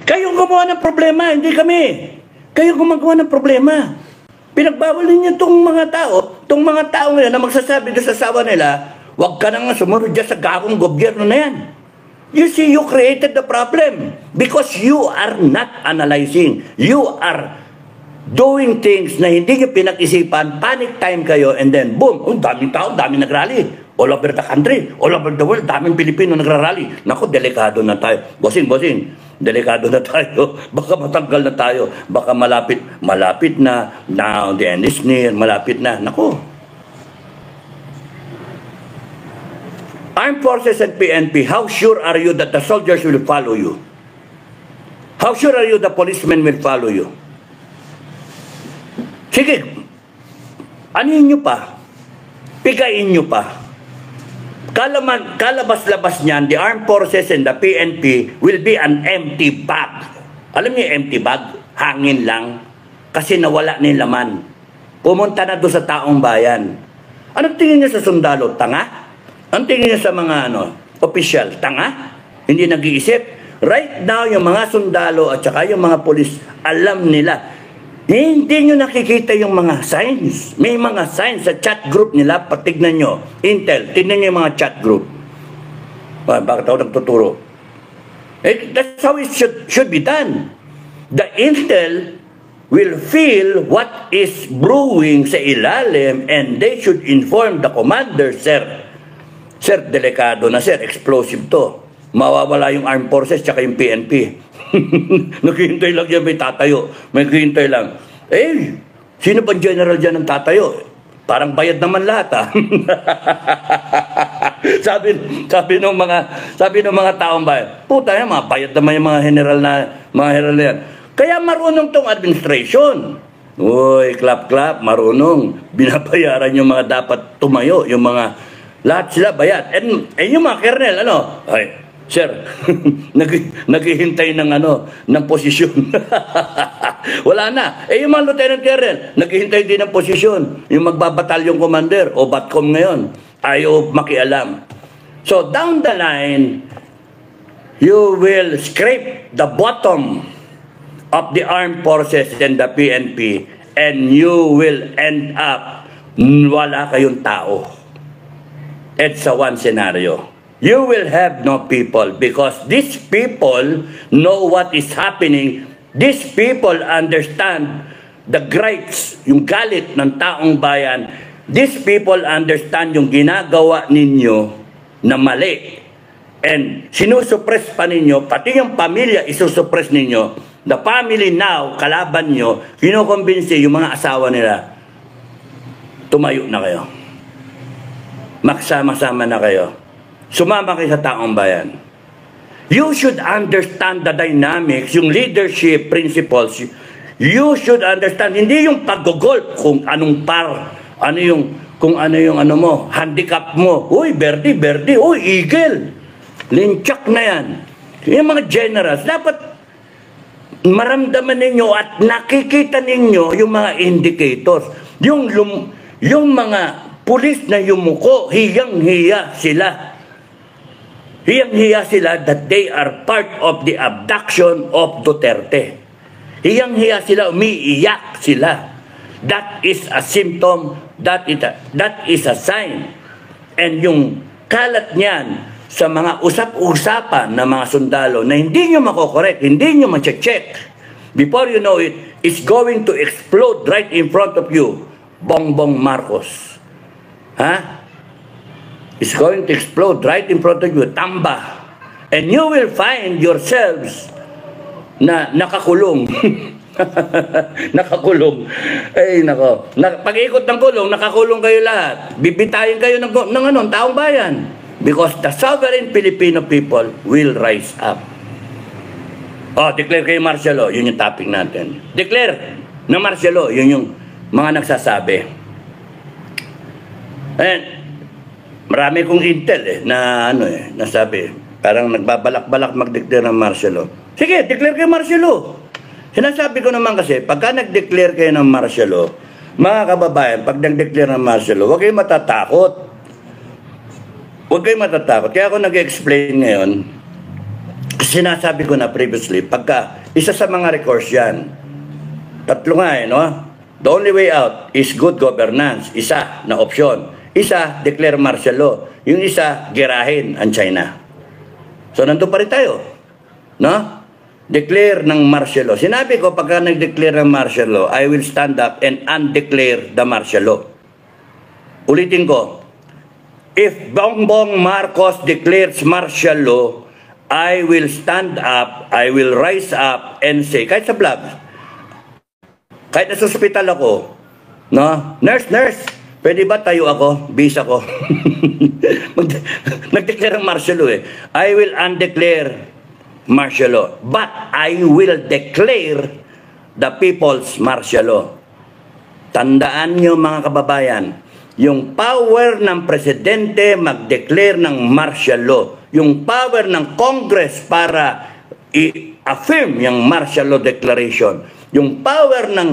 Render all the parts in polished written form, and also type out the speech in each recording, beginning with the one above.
Kayong gumawa ng problema, hindi kami. Kayong gumagawa ng problema. Pinagbawal ninyo itong mga tao ngayon na magsasabi doon sa asawa nila, huwag ka na nga sumunod dyan sa gagong gobyerno na yan. You see, you created the problem because you are not analyzing. You are doing things na hindi nyo pinag-isipan, panic time kayo, and then boom, daming tao, daming nagrally. All over the country, all over the world, daming Pilipino nagrarally. Naku, delikado na tayo. Bossing, delikado na tayo. Baka matanggal na tayo. Baka malapit na. Now the end is near. Malapit na. Naku. Armed Forces and PNP, how sure are you that the soldiers will follow you? How sure are you the policemen will follow you? Sige, anuhin nyo pa? Pigain nyo pa? Kalabas-labas niyan, the Armed Forces and the PNP will be an empty bag. Alam niyo empty bag? Hangin lang. Kasi nawala na yung laman. Pumunta na doon sa taong bayan. Anong tingin niya sa sundalo? Tanga? Anong tingin niya sa mga opisyal? Tanga? Hindi nag-iisip? Right now, yung mga sundalo at saka yung mga polis, alam nila. Hindi nyo nakikita yung mga signs. May mga signs sa chat group nila. Patignan nyo. Intel, tignan nyo yung mga chat group. Bakit ako nagtuturo? That's how it should be done. The Intel will feel what is brewing sa ilalim and they should inform the commander, sir. Sir, delikado na sir. Explosive to. Mawawala yung armed forces tsaka yung PNP. Naghihintay lang yan, may tatayo. May naghihintay lang. Sino ba general dyan ng tatayo? Parang bayad naman lahat, ha? sabi ng mga taong bayan, puta yan, mga bayad naman yung mga general na yan. Kaya marunong tong administration. Uy, clap, marunong. Binabayaran yung mga dapat tumayo, yung mga, lahat sila bayad. And yung mga kernel, sir, naghihintay ng posisyon. Wala na. Yung mga lieutenant colonel, naghihintay din ng posisyon. Yung magbabatalyong commander o batcom ngayon, ayaw makialam. So down the line, you will scrape the bottom of the armed forces and the PNP and you will end up wala kayong tao. It's a one scenario. You will have no people because these people know what is happening. These people understand the gripes, yung galit ng taong bayan. These people understand yung ginagawa ninyo na mali. And sinusuppress pa ninyo, pati yung pamilya isusuppress ninyo. The family now, kalaban nyo, kinukumbinsi yung mga asawa nila, tumayo na kayo. Magsama-sama na kayo. Sumama kayo sa taong bayan. You should understand the dynamics, yung leadership principles. You should understand, hindi yung pag-golf kung anong kung ano yung handicap mo. Uy, Verdi, uy, Eagle. Linchak na yan. Yung mga generals, dapat maramdaman ninyo at nakikita ninyo yung mga indicators. Yung mga pulis na yumuko, hiyang-hiya sila. Hiyang-hiya sila that they are part of the abduction of Duterte. Hiyang-hiya sila, umiiyak sila. That is a symptom, that is a sign. And yung kalat niyan sa mga usap-usapan ng mga sundalo na hindi nyo makokorek, hindi nyo ma-check, before you know it, it's going to explode right in front of you. Bongbong Marcos. It's going to explode right in front of you. Tamba. And you will find yourselves na nakakulong. Nakakulong. Nako. Pag-ikot ng kulong, nakakulong kayo lahat. Bibitayin kayo ng taong bayan. Because the sovereign Filipino people will rise up. Declare kayo martial law. Yun yung topic natin. Declare na martial law. Yun yung mga nagsasabi. And marami kong intel nasabi. Parang nagbabalak-balak mag-declare ng martial law. Sige, declare kayo martial law. Sinasabi ko naman kasi, pagka nag-declare kayo ng martial law, mga kababayan, pag nag-declare ng martial law, huwag kayong matatakot. Huwag kayong matatakot. Kaya ako nag-explain ngayon, Sinasabi ko na previously, pagka isa sa mga recourse yan, tatlo nga no? The only way out is good governance, isa na opsyon. Isa, declare martial law. Yung isa, gerahin ang China. So, nandun pa rin tayo. No? Declare ng martial law. Sinabi ko, pagka nag-declare ng martial law, I will stand up and undeclare the martial law. Ulitin ko, if Bongbong Marcos declares martial law, I will stand up, I will rise up and say, kahit sa vlog, kahit nasa hospital ako, no? Nurse, pwede ba tayo ako? Bis ako. Nag-declare ng martial law eh. I will undeclare martial law. But I will declare the people's martial law. Tandaan nyo mga kababayan, yung power ng presidente mag-declare ng martial law, yung power ng Congress para i-affirm yung martial law declaration, yung power ng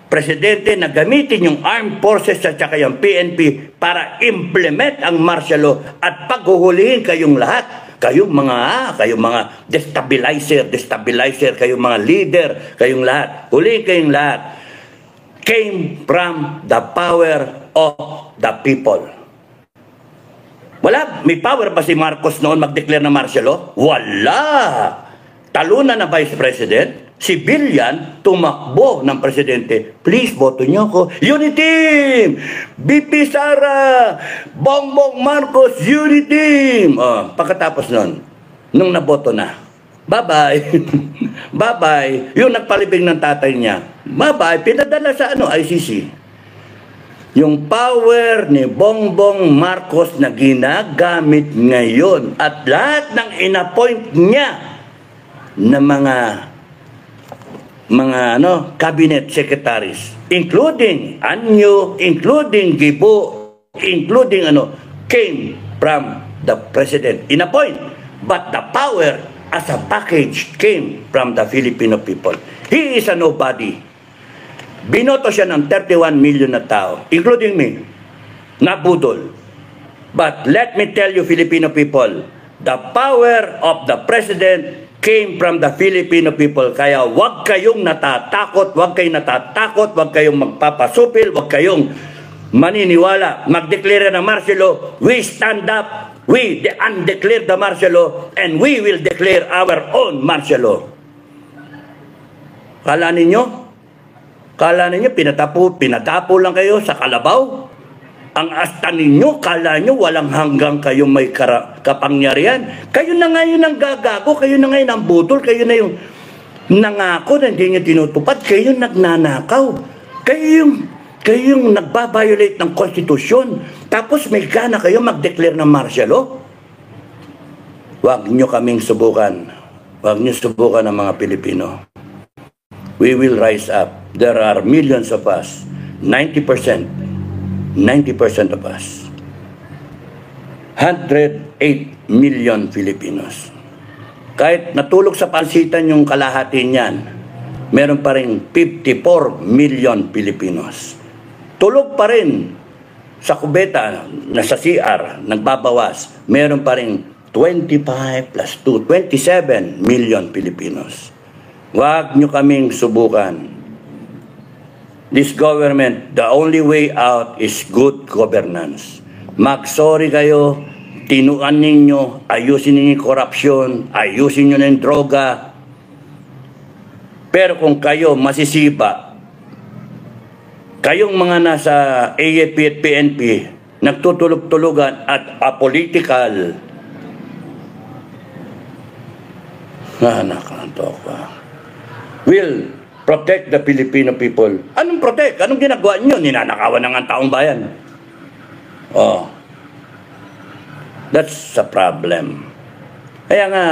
presidente na gamitin yung armed forces at saka yung PNP para implement ang martial law at paghuhulihin kayong lahat, kayong mga destabilizer, kayong mga leader, kayong lahat, hulihin kayong lahat, came from the power of the people. Wala, may power ba si Marcos noon mag-declare ng martial law? Wala! Talunan na Vice President, civilian, tumakbo ng Presidente. Please, boto niyo ako. Unity Team! BP Sara! Bongbong Marcos, Unity Team! Pagkatapos noon, nung naboto na, bye-bye. Bye-bye. Yung nagpalibing ng tatay niya, bye-bye. Pinadala sa ICC. Yung power ni Bongbong Marcos na ginagamit ngayon at lahat ng inappoint niya na mga cabinet secretaries, including Anyo, including Gibo, including came from the president. Inappoint. But the power as a package came from the Filipino people. He is a nobody. Binoto siya ng 31 million na tao, including me, nabudol. But let me tell you, Filipino people, the power of the president came from the Filipino people. Kaya wag kayong natatakot, wag kayong magpapasupil, wag kayong maniniwala. Mag-declare ng martial law, we stand up, we undeclare the martial law, and we will declare our own martial law. Kala ninyo, pinatapo lang kayo sa kalabaw? Ang asta ninyo, kala nyo walang hanggang kayong may kapangyarihan? Kayo na ngayon ang gagago, kayo na ngayon ang budol, kayo na yung nangako na hindi nyo tinutupad, kayo nagnanakaw. Kayo yung nagbabiolate ng konstitusyon, tapos may gana kayo mag-declare ng martial law? Huwag nyo kaming subukan. Huwag nyo subukan ang mga Pilipino. We will rise up. There are millions of us. 90% of us. 108 million Filipinos. Kahit natulog sa pansitan yung kalahati niyan, meron pa rin 54 million Filipinos. Tulog pa rin sa kubeta na sa CR, nagbabawas, meron pa rin 25 plus 2, 27 million Filipinos. Huwag nyo kaming subukan. This government, the only way out is good governance. Mag-sorry kayo, tinuan ninyo, ayusin ninyo yung corruption, ayusin nyo na yung droga. Pero kung kayo masisipa, kayong mga nasa AFP at PNP, nagtutulog-tulugan at apolitical, nakakantok ka, will protect the Filipino people. Anong protect? Anong ginagawa nyo? Ninanakawan ng ang taong bayan. That's a problem. Kaya nga,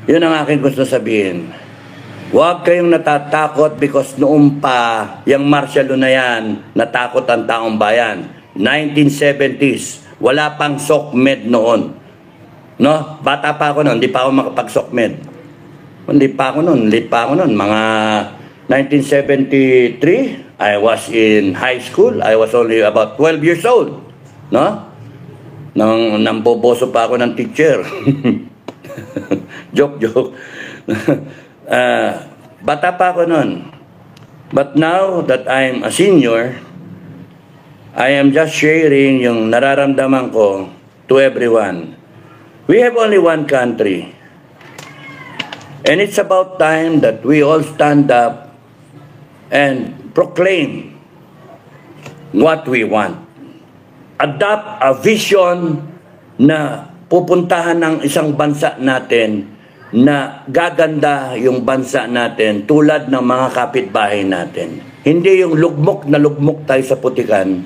yun ang aking gusto sabihin. Huwag kayong natatakot because noong pa, yung martial law na yan, natakot ang taong bayan. 1970s, wala pang SOCMED noon. No? Bata pa ako noon, hindi pa ako makapag-SOCMED. Hindi pa ako noon, late pa ako noon. Mga 1973, I was in high school. I was only about 12 years old. No? Nang boboso pa ako ng teacher. Joke. Bata pa ako nun. But now that I'm a senior, I am just sharing yung nararamdaman ko to everyone. We have only one country. And it's about time that we all stand up and proclaim what we want. Adopt a vision na pupuntahan ng isang bansa natin na gaganda yung bansa natin tulad ng mga kapitbahay natin. Hindi yung lugmok na lugmok tayo sa putikan